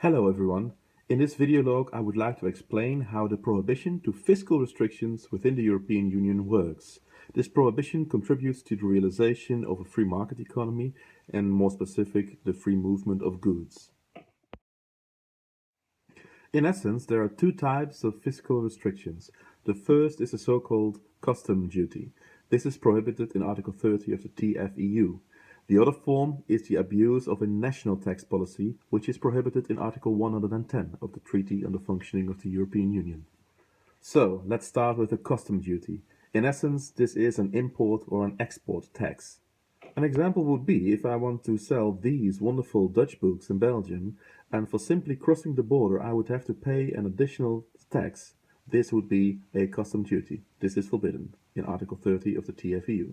Hello everyone. In this video log I would like to explain how the prohibition to fiscal restrictions within the European Union works. This prohibition contributes to the realization of a free market economy and more specific, the free movement of goods. In essence, there are two types of fiscal restrictions. The first is the so-called custom duty. This is prohibited in Article 30 of the TFEU. The other form is the abuse of a national tax policy, which is prohibited in Article 110 of the Treaty on the Functioning of the European Union. So, let's start with the custom duty. In essence, this is an import or an export tax. An example would be if I want to sell these wonderful Dutch books in Belgium, and for simply crossing the border I would have to pay an additional tax. This would be a custom duty. This is forbidden in Article 30 of the TFEU.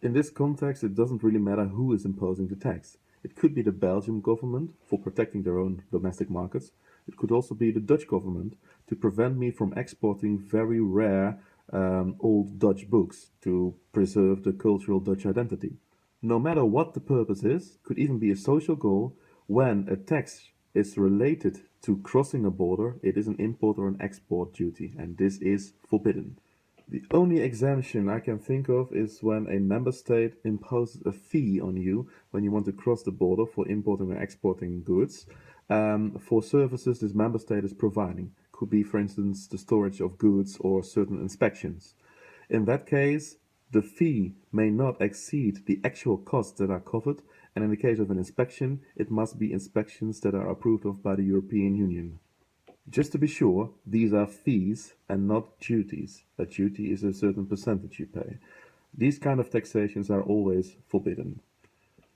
In this context, it doesn't really matter who is imposing the tax. It could be the Belgian government for protecting their own domestic markets. It could also be the Dutch government to prevent me from exporting very rare old Dutch books to preserve the cultural Dutch identity. No matter what the purpose is, could even be a social goal, when a tax is related to crossing a border, it is an import or an export duty, and this is forbidden. The only exemption I can think of is when a member state imposes a fee on you when you want to cross the border for importing or exporting goods for services this member state is providing. Could be, for instance, the storage of goods or certain inspections. In that case, the fee may not exceed the actual costs that are covered, and in the case of an inspection, it must be inspections that are approved of by the European Union. Just to be sure, these are fees and not duties. A duty is a certain percentage you pay. These kind of taxations are always forbidden.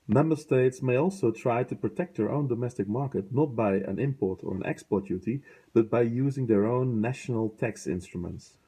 Member states may also try to protect their own domestic market, not by an import or an export duty, but by using their own national tax instruments.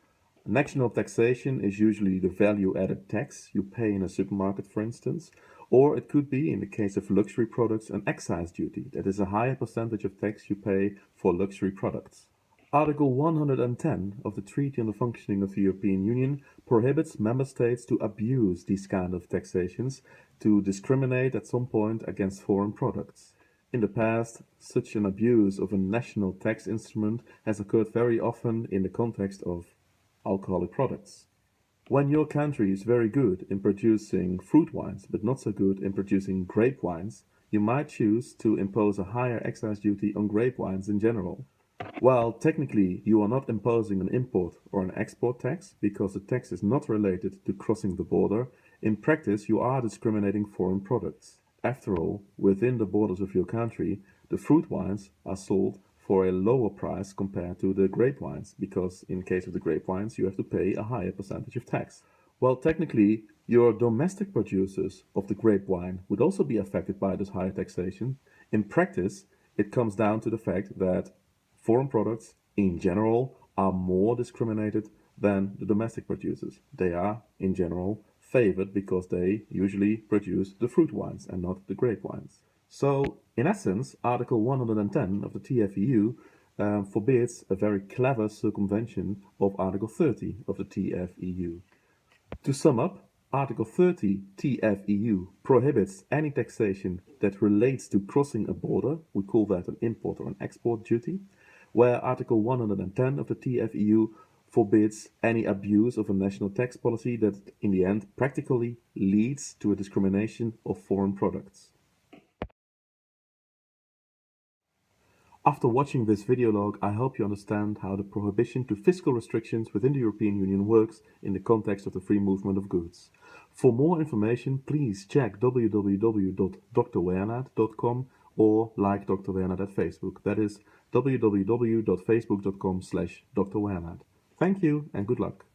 National taxation is usually the value-added tax you pay in a supermarket, for instance, or it could be, in the case of luxury products, an excise duty, that is a higher percentage of tax you pay for luxury products. Article 110 of the Treaty on the Functioning of the European Union prohibits member states to abuse these kind of taxations to discriminate at some point against foreign products. In the past, such an abuse of a national tax instrument has occurred very often in the context of alcoholic products. When your country is very good in producing fruit wines, but not so good in producing grape wines, you might choose to impose a higher excise duty on grape wines in general. While technically you are not imposing an import or an export tax, because the tax is not related to crossing the border, in practice you are discriminating foreign products. After all, within the borders of your country, the fruit wines are sold for a lower price compared to the grape wines, because in case of the grape wines you have to pay a higher percentage of tax. Well, technically, your domestic producers of the grape wine would also be affected by this higher taxation. In practice, it comes down to the fact that foreign products, in general, are more discriminated than the domestic producers. They are, in general, favored because they usually produce the fruit wines and not the grape wines. So, in essence, Article 110 of the TFEU forbids a very clever circumvention of Article 30 of the TFEU. To sum up, Article 30 TFEU prohibits any taxation that relates to crossing a border, we call that an import or an export duty, where Article 110 of the TFEU forbids any abuse of a national tax policy that in the end practically leads to a discrimination of foreign products. After watching this video log, I hope you understand how the prohibition to fiscal restrictions within the European Union works in the context of the free movement of goods. For more information, please check www.drwernaart.com or like Dr. Wernaart at Facebook. That is www.facebook.com/drwernaart. Thank you and good luck.